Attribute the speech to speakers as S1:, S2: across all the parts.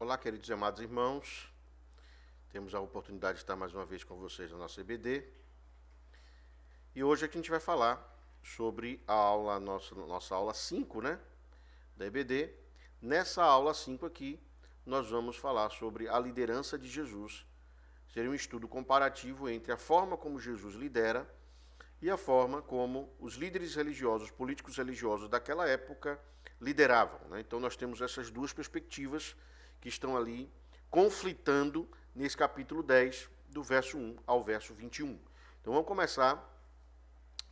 S1: Olá, queridos e amados irmãos. Temos a oportunidade de estar mais uma vez com vocês na nossa EBD. E hoje aqui a gente vai falar sobre a aula, nossa aula 5, né, da EBD. Nessa aula 5 aqui, nós vamos falar sobre a liderança de Jesus. Seria um estudo comparativo entre a forma como Jesus lidera e a forma como os líderes religiosos, políticos religiosos daquela época lideravam, né? Então nós temos essas duas perspectivas que estão ali conflitando nesse capítulo 10, do verso 1 ao verso 21. Então vamos começar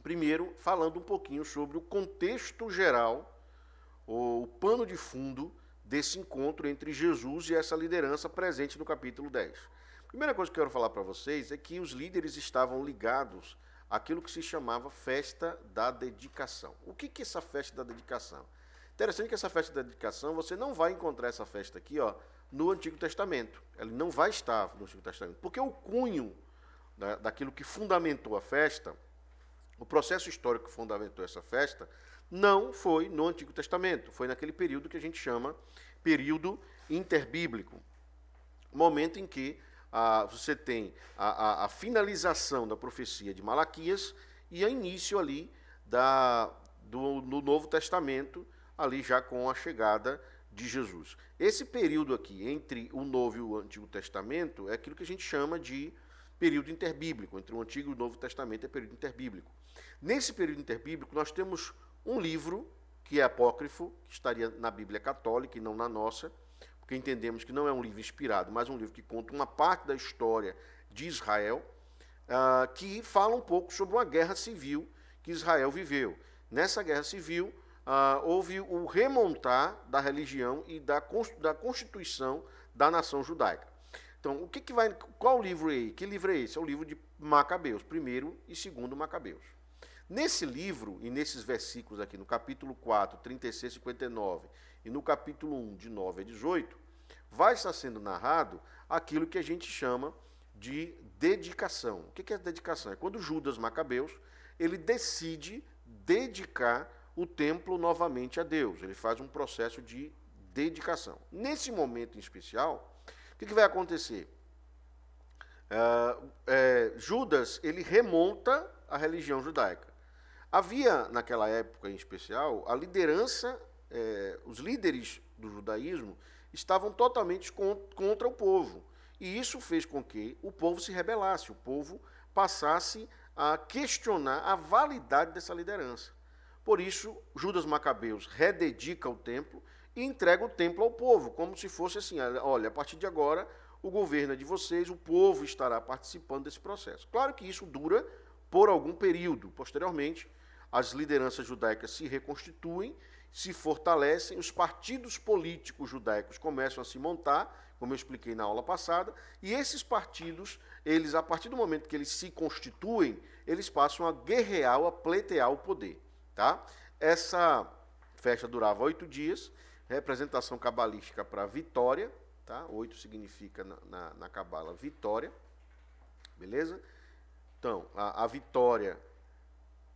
S1: primeiro falando um pouquinho sobre o contexto geral, o pano de fundo desse encontro entre Jesus e essa liderança presente no capítulo 10. A primeira coisa que eu quero falar para vocês é que os líderes estavam ligados àquilo que se chamava festa da dedicação. O que é essa festa da dedicação? Interessante que essa festa da dedicação, você não vai encontrar essa festa aqui, no Antigo Testamento. Ela não vai estar no Antigo Testamento, porque o cunho daquilo que fundamentou a festa, o processo histórico que fundamentou essa festa, não foi no Antigo Testamento, foi naquele período que a gente chama período interbíblico, momento em que você tem a finalização da profecia de Malaquias e o início ali do Novo Testamento, ali já com a chegada de Jesus. Esse período aqui, entre o Novo e o Antigo Testamento, é aquilo que a gente chama de período interbíblico. Entre o Antigo e o Novo Testamento é período interbíblico. Nesse período interbíblico, nós temos um livro que é apócrifo, que estaria na Bíblia Católica e não na nossa, porque entendemos que não é um livro inspirado, mas um livro que conta uma parte da história de Israel, que fala um pouco sobre uma guerra civil que Israel viveu. Nessa guerra civil, houve o remontar da religião e da constituição da nação judaica. Então, qual livro é esse? Que livro é esse? É o livro de Macabeus, primeiro e segundo Macabeus. Nesse livro, e nesses versículos aqui, no capítulo 4, 36 e 59, e no capítulo 1, de 9 a 18, vai estar sendo narrado aquilo que a gente chama de dedicação. O que é dedicação? É quando Judas Macabeus, ele decide dedicar o templo novamente a Deus. Ele faz um processo de dedicação. Nesse momento em especial, o que vai acontecer? Judas, ele remonta a religião judaica. Havia, naquela época em especial, a liderança, os líderes do judaísmo estavam totalmente contra o povo. E isso fez com que o povo se rebelasse, o povo passasse a questionar a validade dessa liderança. Por isso, Judas Macabeus rededica o templo e entrega o templo ao povo, como se fosse assim, olha, a partir de agora, o governo é de vocês, o povo estará participando desse processo. Claro que isso dura por algum período. Posteriormente, as lideranças judaicas se reconstituem, se fortalecem, os partidos políticos judaicos começam a se montar, como eu expliquei na aula passada, e esses partidos, eles, a partir do momento que eles se constituem, eles passam a guerrear, a pleitear o poder. Tá? Essa festa durava 8 dias, representação cabalística para vitória, tá? 8 significa na cabala vitória, beleza? Então, a vitória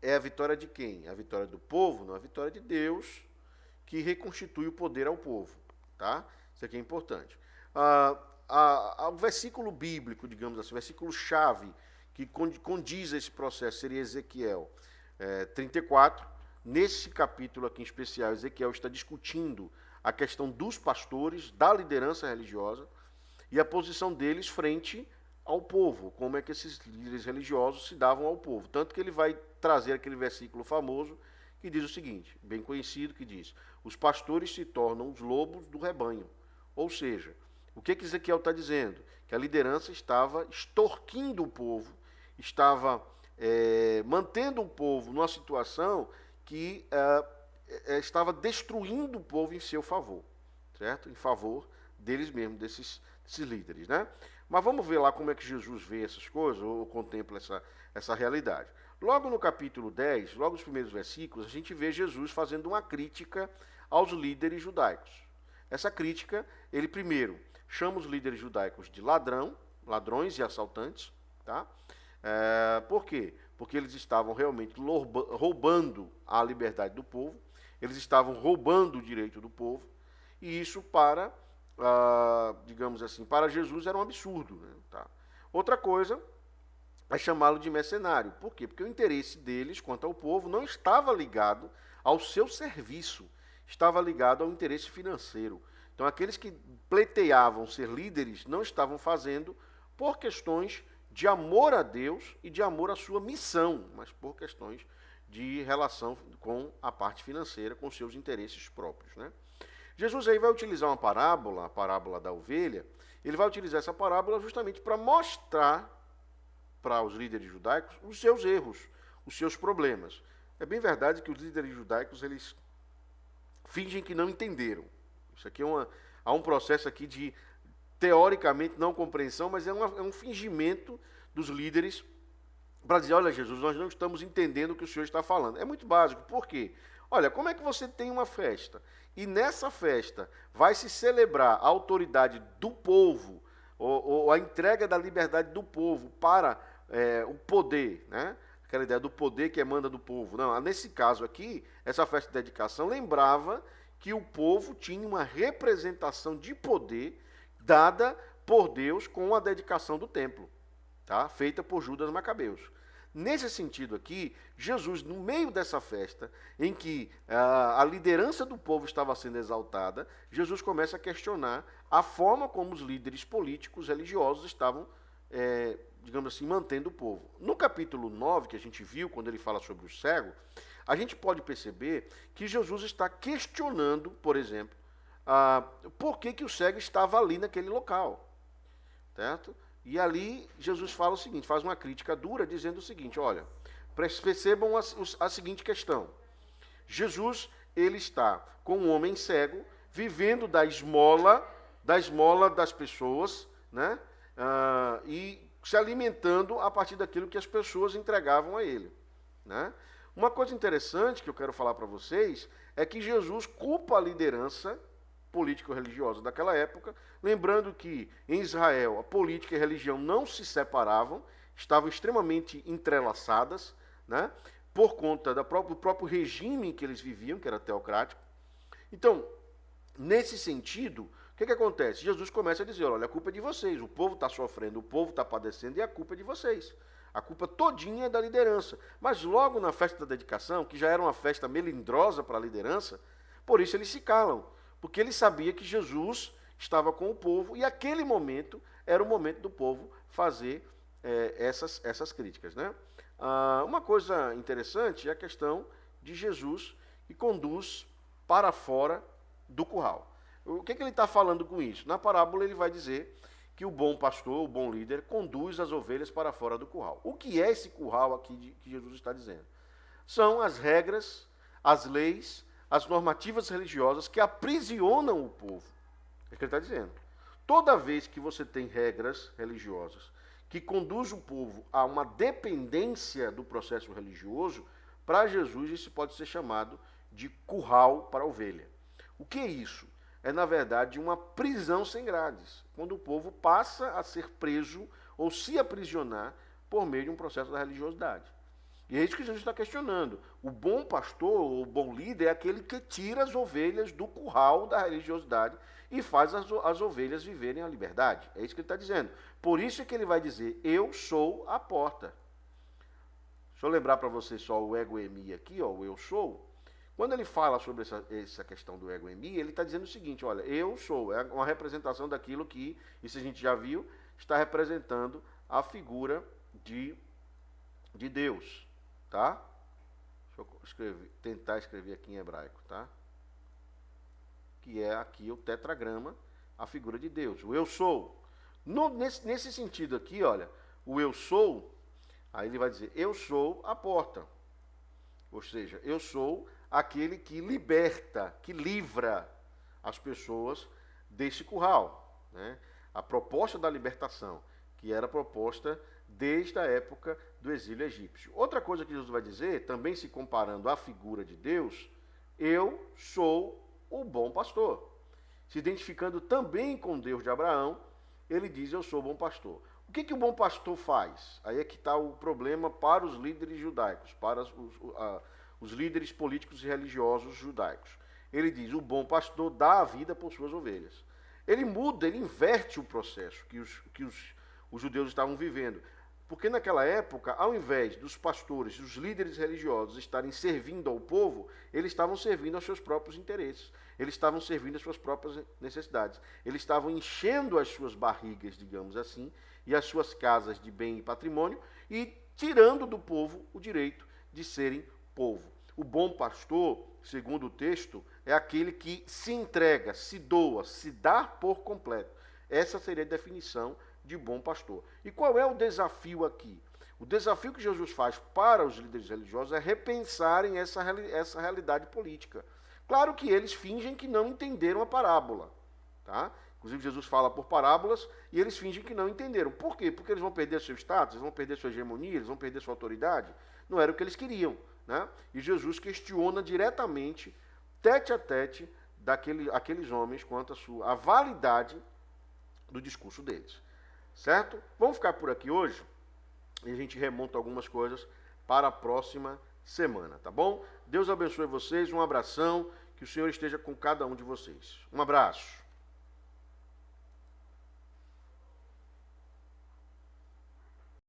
S1: é a vitória de quem? A vitória do povo? Não, a vitória de Deus, que reconstitui o poder ao povo, tá? Isso aqui é importante. O versículo bíblico, digamos assim, o versículo-chave que condiz a esse processo seria Ezequiel 34. Nesse capítulo aqui em especial, Ezequiel está discutindo a questão dos pastores, da liderança religiosa e a posição deles frente ao povo, como é que esses líderes religiosos se davam ao povo. Tanto que ele vai trazer aquele versículo famoso que diz o seguinte, bem conhecido, que diz: os pastores se tornam os lobos do rebanho. Ou seja, o que Ezequiel está dizendo? Que a liderança estava extorquindo o povo, estava mantendo o povo numa situação que estava destruindo o povo em seu favor, certo? Em favor deles mesmos, desses líderes, né? Mas vamos ver lá como é que Jesus vê essas coisas, ou contempla essa realidade. Logo no capítulo 10, logo nos primeiros versículos, a gente vê Jesus fazendo uma crítica aos líderes judaicos. Essa crítica, ele primeiro chama os líderes judaicos de ladrões e assaltantes, tá? Por quê? Porque eles estavam realmente roubando a liberdade do povo, eles estavam roubando o direito do povo, e isso para digamos assim, para Jesus era um absurdo. Né? Tá? Outra coisa é chamá-lo de mercenário. Por quê? Porque o interesse deles quanto ao povo não estava ligado ao seu serviço, estava ligado ao interesse financeiro. Então, aqueles que pleiteavam ser líderes não estavam fazendo por questões de amor a Deus e de amor à sua missão, mas por questões de relação com a parte financeira, com seus interesses próprios. Né? Jesus aí vai utilizar uma parábola, a parábola da ovelha. Ele vai utilizar essa parábola justamente para mostrar para os líderes judaicos os seus erros, os seus problemas. É bem verdade que os líderes judaicos, eles fingem que não entenderam. Isso aqui há um processo aqui de, teoricamente, não compreensão, mas é um fingimento dos líderes para dizer, olha, Jesus, nós não estamos entendendo o que o Senhor está falando. É muito básico. Por quê? Olha, como é que você tem uma festa e nessa festa vai se celebrar a autoridade do povo, ou a entrega da liberdade do povo para o poder, né? Aquela ideia do poder que emana do povo. Não, nesse caso aqui, essa festa de dedicação lembrava que o povo tinha uma representação de poder dada por Deus com a dedicação do templo, tá? Feita por Judas Macabeus. Nesse sentido aqui, Jesus, no meio dessa festa, em que a liderança do povo estava sendo exaltada, Jesus começa a questionar a forma como os líderes políticos, religiosos, estavam, digamos assim, mantendo o povo. No capítulo 9, que a gente viu, quando ele fala sobre o cego, a gente pode perceber que Jesus está questionando, por exemplo, por que o cego estava ali naquele local, certo? E ali Jesus fala o seguinte, faz uma crítica dura, dizendo o seguinte, olha, percebam a seguinte questão. Jesus, ele está com um homem cego, vivendo da esmola das pessoas, né? E se alimentando a partir daquilo que as pessoas entregavam a ele, né? Uma coisa interessante que eu quero falar para vocês é que Jesus culpa a liderança político-religiosa daquela época, lembrando que em Israel a política e a religião não se separavam, estavam extremamente entrelaçadas, né, por conta do próprio regime em que eles viviam, que era teocrático. Então, nesse sentido, o que acontece? Jesus começa a dizer, olha, a culpa é de vocês, o povo está sofrendo, o povo está padecendo e a culpa é de vocês. A culpa todinha é da liderança. Mas logo na festa da dedicação, que já era uma festa melindrosa para a liderança, por isso eles se calam. Porque ele sabia que Jesus estava com o povo e aquele momento era o momento do povo fazer essas críticas. Né? Uma coisa interessante é a questão de Jesus que conduz para fora do curral. O que ele está falando com isso? Na parábola ele vai dizer que o bom pastor, o bom líder, conduz as ovelhas para fora do curral. O que é esse curral aqui que Jesus está dizendo? São as regras, as leis, as normativas religiosas que aprisionam o povo. É o que ele está dizendo. Toda vez que você tem regras religiosas que conduzem o povo a uma dependência do processo religioso, para Jesus isso pode ser chamado de curral para a ovelha. O que é isso? É, na verdade, uma prisão sem grades, quando o povo passa a ser preso ou se aprisionar por meio de um processo da religiosidade. E é isso que Jesus está questionando. O bom pastor, ou o bom líder, é aquele que tira as ovelhas do curral da religiosidade e faz as ovelhas viverem a liberdade. É isso que ele está dizendo. Por isso é que ele vai dizer, eu sou a porta. Deixa eu lembrar para vocês só o ego emi aqui, ó, o eu sou. Quando ele fala sobre essa questão do ego emi, ele está dizendo o seguinte, olha, eu sou, é uma representação daquilo que, isso a gente já viu, está representando a figura de Deus. Tá? Deixa eu tentar escrever aqui em hebraico, tá? Que é aqui o tetragrama, a figura de Deus, o eu sou. Nesse sentido aqui, olha, o eu sou, aí ele vai dizer, eu sou a porta. Ou seja, eu sou aquele que liberta, que livra as pessoas desse curral. Né? A proposta da libertação, que era proposta desde a época do exílio egípcio. Outra coisa que Jesus vai dizer, também se comparando à figura de Deus, eu sou o bom pastor. Se identificando também com Deus de Abraão, ele diz, eu sou o bom pastor. O que o bom pastor faz? Aí é que está o problema para os líderes judaicos, para os líderes políticos e religiosos judaicos. Ele diz, o bom pastor dá a vida por suas ovelhas. ele muda, ele inverte o processo que os judeus estavam vivendo. Porque naquela época, ao invés dos pastores, dos líderes religiosos estarem servindo ao povo, eles estavam servindo aos seus próprios interesses. Eles estavam servindo às suas próprias necessidades. Eles estavam enchendo as suas barrigas, digamos assim, e as suas casas de bem e patrimônio, e tirando do povo o direito de serem povo. O bom pastor, segundo o texto, é aquele que se entrega, se doa, se dá por completo. Essa seria a definição de bom pastor. E qual é o desafio aqui? O desafio que Jesus faz para os líderes religiosos é repensarem essa realidade política. Claro que eles fingem que não entenderam a parábola, tá? Inclusive Jesus fala por parábolas e eles fingem que não entenderam. Por quê? Porque eles vão perder seu status, eles vão perder sua hegemonia, eles vão perder sua autoridade. Não era o que eles queriam, né? E Jesus questiona diretamente, tete a tete, aqueles homens quanto a validade do discurso deles. Certo? Vamos ficar por aqui hoje e a gente remonta algumas coisas para a próxima semana, tá bom? Deus abençoe vocês, um abração, que o Senhor esteja com cada um de vocês. Um abraço.